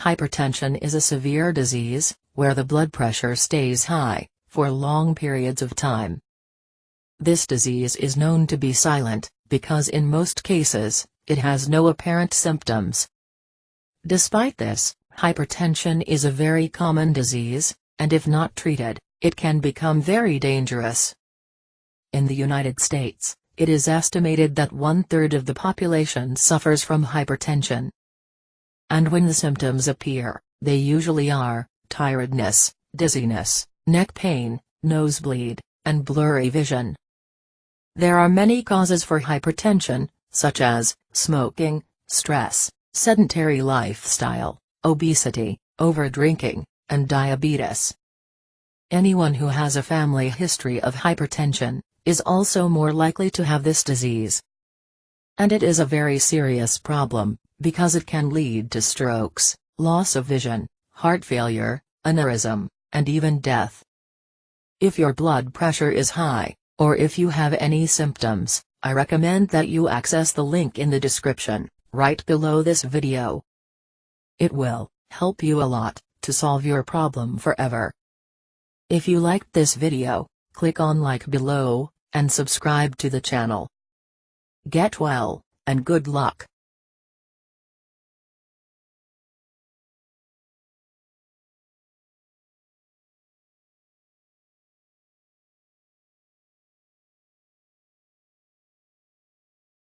Hypertension is a severe disease, where the blood pressure stays high, for long periods of time. This disease is known to be silent, because in most cases, it has no apparent symptoms. Despite this, hypertension is a very common disease, and if not treated, it can become very dangerous. In the United States, it is estimated that 1/3 of the population suffers from hypertension. And when the symptoms appear, they usually are tiredness, dizziness, neck pain, nosebleed, and blurry vision. There are many causes for hypertension, such as smoking, stress, sedentary lifestyle, obesity, overdrinking, and diabetes. Anyone who has a family history of hypertension is also more likely to have this disease. And it is a very serious problem, because it can lead to strokes, loss of vision, heart failure, aneurysm, and even death. If your blood pressure is high, or if you have any symptoms, I recommend that you access the link in the description, right below this video. It will help you a lot to solve your problem forever. If you liked this video, click on like below, and subscribe to the channel. Get well, and good luck.